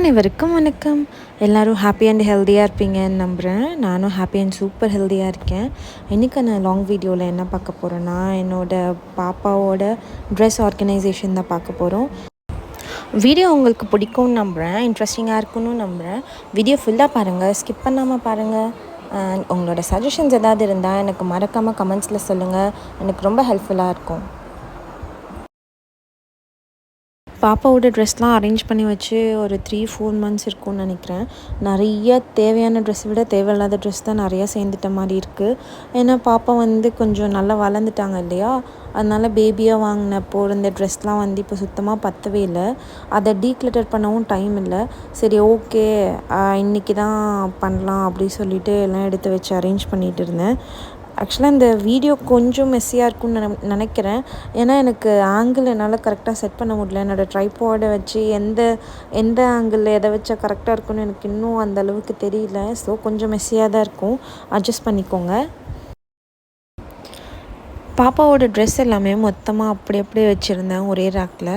அனைவருக்கும் வணக்கம். எல்லோரும் ஹாப்பி அண்ட் ஹெல்த்தியாக இருப்பீங்கன்னு நம்புகிறேன். நானும் ஹாப்பி அண்ட் சூப்பர் ஹெல்த்தியாக இருக்கேன். இன்றைக்கி நான் லாங் வீடியோவில் என்ன பார்க்க போகிறேன்னா, என்னோடய பாப்பாவோட ட்ரெஸ் ஆர்கனைசேஷன் தான் பார்க்க போகிறோம். வீடியோ உங்களுக்கு பிடிக்கும்னு நம்புகிறேன், இன்ட்ரெஸ்டிங்காக இருக்குன்னு நம்புகிறேன். வீடியோ ஃபுல்லாக பாருங்கள், ஸ்கிப் பண்ணாமல் பாருங்கள். அண்ட் உங்களோட சஜஷன்ஸ் ஏதாவது இருந்தால் எனக்கு மறக்காமல் கமெண்ட்ஸில் சொல்லுங்கள், எனக்கு ரொம்ப ஹெல்ப்ஃபுல்லாக இருக்கும். பாப்பாவோட ட்ரெஸ்லாம் அரேஞ்ச் பண்ணி வச்சு ஒரு 3-4 மந்த்ஸ் இருக்கும்னு நினைக்கிறேன். நிறைய தேவையான ட்ரெஸ்ஸை விட தேவையில்லாத ட்ரெஸ் தான் நிறையா சேர்ந்துட்ட மாதிரி இருக்குது. ஏன்னா பாப்பா கொஞ்சம் நல்லா வளர்ந்துட்டாங்க இல்லையா, அதனால் பேபியாக வாங்கினப்போ இந்த ட்ரெஸ்லாம் இப்போ சுத்தமாக பத்தவே இல்லை. அதை டீக்ளட்டர் பண்ணவும் டைம் இல்லை. சரி ஓகே, இன்றைக்கி தான் பண்ணலாம் அப்படி சொல்லிவிட்டு எல்லாம் எடுத்து வச்சு அரேஞ்ச் பண்ணிகிட்டு இருந்தேன். ஆக்சுவலாக இந்த வீடியோ கொஞ்சம் மெஸ்ஸியாக இருக்கும்னு நினைக்கிறேன். ஏன்னா எனக்கு ஆங்கிள் என்னால் கரெக்டாக செட் பண்ண முடியல. என்னோடய ட்ரைபாடை வச்சு எந்த ஆங்கிளில் எதை வச்சா கரெக்டாக இருக்கும்னு எனக்கு இன்னும் அந்த அளவுக்கு தெரியல. ஸோ கொஞ்சம் மெஸ்ஸியாக தான் இருக்கும், அட்ஜஸ்ட் பண்ணிக்கோங்க. பாப்பாவோட ட்ரெஸ் எல்லாமே மொத்தமாக அப்படியே வச்சுருந்தேன் ஒரே ரேக்கில்.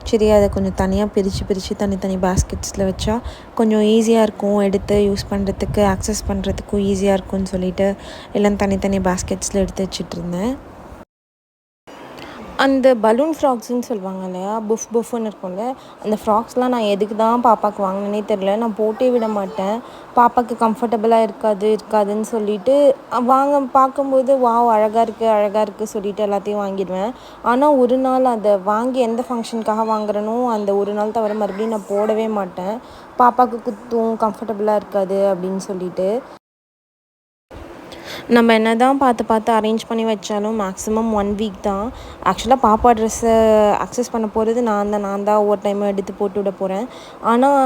சரி, அதை கொஞ்சம் தனியாக பிரித்து தனித்தனி பேஸ்கெட்ஸில் வச்சா கொஞ்சம் ஈஸியாக இருக்கும், எடுத்து யூஸ் பண்ணுறதுக்கு ஆக்சஸ் பண்ணுறதுக்கும் ஈஸியாக இருக்கும்னு சொல்லிவிட்டு எல்லாம் தனித்தனி பேஸ்கெட்ஸில் எடுத்து வச்சிட்ருந்தேன். அந்த பலூன் ஃப்ராக்ஸுன்னு சொல்லுவாங்க இல்லையா, புஃப்னு இருக்கும்ல, அந்த ஃப்ராக்ஸ்லாம் நான் எதுக்கு தான் பாப்பாவுக்கு வாங்கினேனே தெரில. நான் போட்டே விட மாட்டேன். பாப்பாவுக்கு கம்ஃபர்டபுளாக இருக்காதுன்னு சொல்லிவிட்டு பார்க்கும்போது அழகாக இருக்குது சொல்லிவிட்டு எல்லாத்தையும் வாங்கிடுவேன். ஆனால் ஒரு நாள் அதை வாங்கி எந்த ஃபங்க்ஷனுக்காக வாங்குறேனோ அந்த ஒரு நாள் தவிர மறுபடியும் நான் போடவே மாட்டேன். பாப்பாவுக்கு குத்தும், கம்ஃபர்டபுளாக இருக்காது அப்படின்னு சொல்லிட்டு. நம்ம என்ன தான் பார்த்து அரேஞ்ச் பண்ணி வச்சாலும் மேக்ஸிமம் 1 வீக் தான். ஆக்சுவலாக பாப்பா ட்ரெஸ்ஸை அக்சஸ் பண்ண போகிறது நான் தான் ஒவ்வொரு டைமும் எடுத்து போட்டு விட போகிறேன். ஆனால்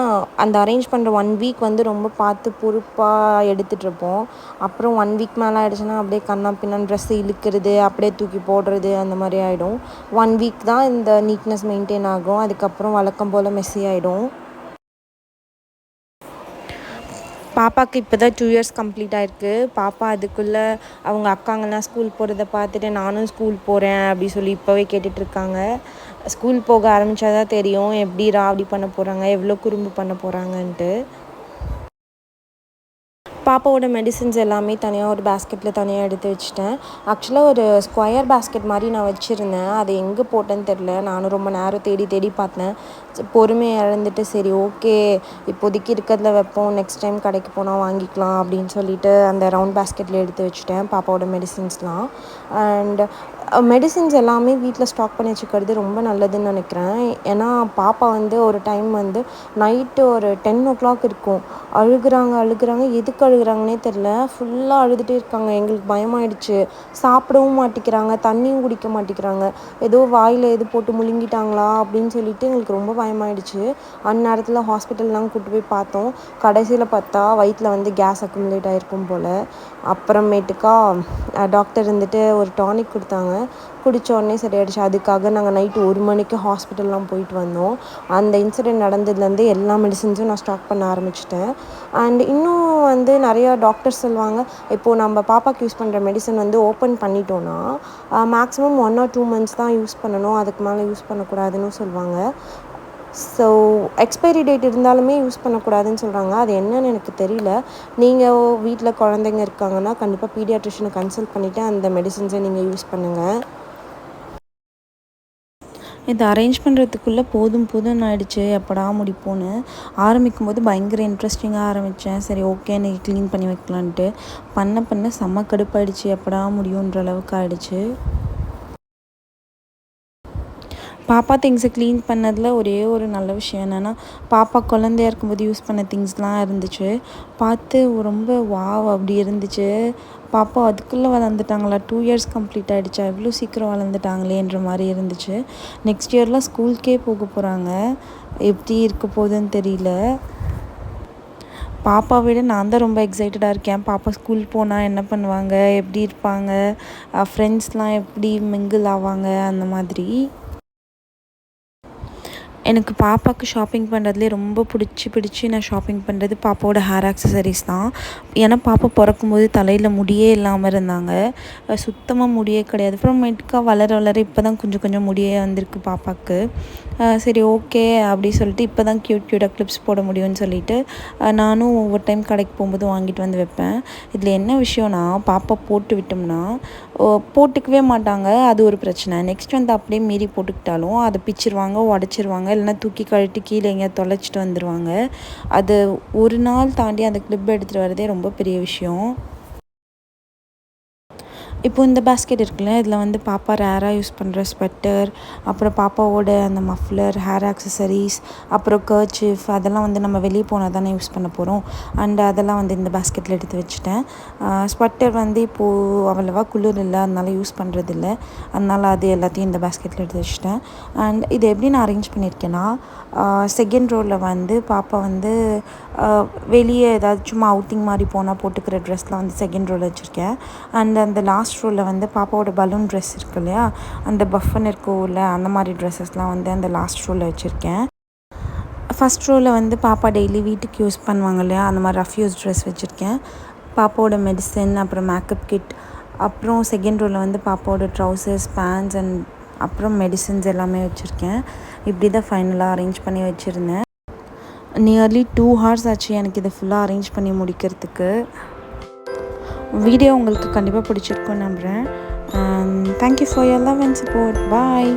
அந்த அரேஞ்ச் பண்ணுற 1 வீக் ரொம்ப பார்த்து பொறுப்பாக எடுத்துகிட்ருப்போம். அப்புறம் 1 வீக் மேலே ஆகிடுச்சுன்னா அப்படியே கண்ணா பின்னான்னு ட்ரெஸ்ஸை இழுக்கிறது, அப்படியே தூக்கி போடுறது, அந்த மாதிரி ஆகிடும். 1 வீக் தான் இந்த நீட்னஸ் மெயின்டைன் ஆகும். அதுக்கப்புறம் வழக்கம் போல் மெஸ்ஸி ஆகிடும். பாப்பாவுக்கு இப்போ தான் 2 இயர்ஸ் கம்ப்ளீட் ஆகிருக்கு. பாப்பா அதுக்குள்ளே அவங்க அக்காங்கெல்லாம் ஸ்கூல் போகிறத பார்த்துட்டு நானும் ஸ்கூல் போகிறேன் அப்படி சொல்லி இப்போவே கேட்டுட்ருக்காங்க. ஸ்கூல் போக ஆரம்பித்தா தான் தெரியும் எப்படி ராவடி பண்ண போகிறாங்க, எவ்வளோ குறும்பு பண்ண போகிறாங்கன்ட்டு. பாப்பாவோட மெடிசின்ஸ் எல்லாமே தனியாக ஒரு பேஸ்கெட்டில் தனியாக எடுத்து வச்சுட்டேன். ஆக்சுவலாக ஒரு ஸ்கொயர் பேஸ்கெட் மாதிரி நான் வச்சுருந்தேன். அது எங்கே போட்டேன்னு தெரில. நானும் ரொம்ப நேரம் தேடி பார்த்தேன். பொறுமையை இழந்துட்டு சரி ஓகே, இப்போதைக்கு இருக்கிறதுல வைப்போம், நெக்ஸ்ட் டைம் கடைக்கு போனால் வாங்கிக்கலாம் அப்படின்னு சொல்லிட்டு அந்த ரவுண்ட் பேஸ்கெட்டில் எடுத்து வச்சுட்டேன் பாப்பாவோட மெடிசின்ஸ்லாம். அண்ட் மெடிசின்ஸ் எல்லாமே வீட்டில் ஸ்டாக் பண்ணி வச்சுக்கிறது ரொம்ப நல்லதுன்னு நினைக்கிறேன். ஏன்னா பாப்பா ஒரு டைம் நைட்டு ஒரு 10 o'clock இருக்கும், அழுகுறாங்க. எதுக்கு அழுகுறாங்கன்னே தெரில. ஃபுல்லாக அழுதுகிட்டே இருக்காங்க. எங்களுக்கு பயமாயிடுச்சு. சாப்பிடவும் மாட்டேங்கிறாங்க, தண்ணியும் குடிக்க மாட்டேங்கிறாங்க. ஏதோ வாயில் எது போட்டு முழுங்கிட்டாங்களா அப்படின்னு சொல்லிட்டு எங்களுக்கு ரொம்ப பயமாயிடுச்சு. அந்நேரத்தில் ஹாஸ்பிட்டல்லாம் கூப்பிட்டு போய் பார்த்தோம். கடைசியில் பார்த்தா வயிற்றில் கேஸ் அக்குமுலேட் ஆகிருக்கும் போல். அப்புறமேட்டுக்கா டாக்டர் ஒரு டானிக் கொடுத்தாங்க. குடித்த உடனே சரியாயிடுச்சு. அதுக்காக நாங்கள் நைட்டு 1 மணிக்கு ஹாஸ்பிட்டல்லாம் போயிட்டு வந்தோம். அந்த இன்சிடெண்ட் நடந்ததுலேருந்து எல்லா மெடிசின்ஸும் நான் ஸ்டாக் பண்ண ஆரம்பிச்சிட்டேன். அண்ட் இன்னும் நிறையா டாக்டர்ஸ் சொல்லுவாங்க, இப்போது நம்ம பாப்பாவுக்கு யூஸ் பண்ணுற மெடிசன் ஓப்பன் பண்ணிட்டோன்னா மேக்ஸிமம் 1 or 2 months தான் யூஸ் பண்ணணும், அதுக்கு மேலே யூஸ் பண்ணக்கூடாதுன்னு சொல்லுவாங்க. ஸோ எக்ஸ்பைரி டேட் இருந்தாலுமே யூஸ் பண்ணக்கூடாதுன்னு சொல்கிறாங்க. அது என்னன்னு எனக்கு தெரியல. நீங்கள் வீட்டில் குழந்தைங்க இருக்காங்கன்னா கண்டிப்பாக பீடியாட்ரிஷனை கன்சல்ட் பண்ணிவிட்டு அந்த மெடிசின்ஸை நீங்கள் யூஸ் பண்ணுங்கள். இது அரேஞ்ச் பண்ணுறதுக்குள்ளே போதும்னு ஆகிடுச்சு. எப்படா முடிப்போன்னு. ஆரம்பிக்கும் போது பயங்கர இன்ட்ரெஸ்டிங்காக ஆரம்பித்தேன். சரி ஓகே, இன்றைக்கி க்ளீன் பண்ணி வைக்கலான்ட்டு பண்ண செம்ம கடுப்பாயிடுச்சு. எப்படா முடியுன்ற அளவுக்கு ஆகிடுச்சு. பாப்பா திங்ஸை க்ளீன் பண்ணதில் ஒரே ஒரு நல்ல விஷயம் என்னென்னா, பாப்பா குழந்தையா இருக்கும்போது யூஸ் பண்ண திங்ஸ்லாம் இருந்துச்சு. பார்த்து ரொம்ப அப்படி இருந்துச்சு. பாப்பா அதுக்குள்ளே வளர்ந்துட்டாங்களா, 2 இயர்ஸ் கம்ப்ளீட் ஆகிடுச்சா, எவ்வளோ சீக்கிரம் வளர்ந்துட்டாங்களேன்ற மாதிரி இருந்துச்சு. நெக்ஸ்ட் இயர்லாம் ஸ்கூலுக்கே போக போகிறாங்க. எப்படி இருக்க போகுதுன்னு தெரியல. பாப்பாவை விட நான் தான் ரொம்ப எக்ஸைட்டடாக இருக்கேன். பாப்பா ஸ்கூல் போனால் என்ன பண்ணுவாங்க, எப்படி இருப்பாங்க, ஃப்ரெண்ட்ஸ்லாம் எப்படி மிங்கிள் ஆவாங்க, அந்த மாதிரி. எனக்கு பாப்பாவுக்கு ஷாப்பிங் பண்ணுறதுலே ரொம்ப பிடிச்சி நான் ஷாப்பிங் பண்ணுறது பாப்பாவோட ஹேர் ஆக்சசரிஸ் தான். ஏன்னா பாப்பா பிறக்கும்போது தலையில் முடியே இல்லாமல் இருந்தாங்க. சுத்தமாக முடியே கிடையாது. அப்புறமேட்டுக்கா வளர இப்போ தான் கொஞ்சம் கொஞ்சம் முடியே வந்திருக்கு பாப்பாவுக்கு. சரி ஓகே அப்படி சொல்லிட்டு இப்போ தான் க்யூட்டாக கிளிப்ஸ் போட முடியும்னு சொல்லிட்டு நானும் ஒவ்வொரு டைம் கடைக்கு போகும்போது வாங்கிட்டு வந்து வைப்பேன். இதில் என்ன விஷயம்னா பாப்பா போட்டு விட்டோம்னா போட்டுக்கவே மாட்டாங்க. அது ஒரு பிரச்சனை. நெக்ஸ்ட் வந்து அப்படியே மீறி போட்டுக்கிட்டாலும் அதை பிச்சிருவாங்க, உடச்சிருவாங்க, இல்லைனா தூக்கி கழட்டி கீழே எங்கேயா தொலைச்சிட்டு வந்துடுவாங்க. அது ஒரு நாள் தாண்டி அந்த கிளிப் எடுத்துகிட்டு வரதே ரொம்ப பெரிய விஷயம். இப்போ இந்த பேஸ்கெட் இருக்குல்ல, இதில் வந்து பாப்பா ரேராக யூஸ் பண்ணுற ஸ்வெட்டர், அப்புறம் பாப்பாவோட அந்த மஃப்ளர், ஹேர் ஆக்சசரிஸ், அப்புறம் கர்ச்சீஃப் அதெல்லாம் வந்து நம்ம வெளியே போனால் தானே யூஸ் பண்ண போகிறோம். அண்ட் அதெல்லாம் வந்து இந்த பேஸ்கெட்டில் எடுத்து வச்சுட்டேன். ஸ்வெட்டர் வந்து இப்போது அவ்வளோவா குளிர் இல்லை, அதனால யூஸ் பண்ணுறதில்ல. அதனால் அது எல்லாத்தையும் இந்த பேஸ்கெட்டில் எடுத்து வச்சுட்டேன். அண்ட் இது எப்படி நான் அரேஞ்ச் பண்ணியிருக்கேன்னா, செகண்ட் ரோவில் வந்து பாப்பா வந்து வெளியே ஏதாவது சும்மா அவுட்டிங் மாதிரி போனால் போட்டுக்கிற ட்ரெஸ்லாம் வந்து செகண்ட் ரோவில் வச்சுருக்கேன். அண்ட் அந்த லாஸ்ட் ரோவில் வந்து பாப்பாவோட பலூன் ட்ரெஸ் இருக்கு இல்லையா, அந்த பஃபன் இருக்கும்ல அந்த மாதிரி ட்ரெஸ்ஸஸ்லாம் வந்து அந்த லாஸ்ட் ரோவில் வச்சுருக்கேன். ஃபஸ்ட் ரோவில் வந்து பாப்பா டெய்லி வீட்டுக்கு யூஸ் பண்ணுவாங்க இல்லையா, அந்த மாதிரி ரஃப் யூஸ் ட்ரெஸ் வச்சுருக்கேன். பாப்பாவோட மெடிசன், அப்புறம் மேக்கப் கிட், அப்புறம் செகண்ட் ரோவில் வந்து பாப்பாவோட ட்ரௌசர்ஸ், பேண்ட்ஸ் அண்ட் அப்புறம் மெடிசன்ஸ் எல்லாமே வச்சுருக்கேன். இப்படி தான் ஃபைனலாக அரேஞ்ச் பண்ணி வச்சுருந்தேன். நியர்லி 2 hours ஆச்சு எனக்கு இதை ஃபுல்லாக அரேஞ்ச் பண்ணி முடிக்கிறதுக்கு. வீடியோ உங்களுக்கு கண்டிப்பாக பிடிச்சிருக்குன்னு நம்புகிறேன். Thank you for your love and support. Bye.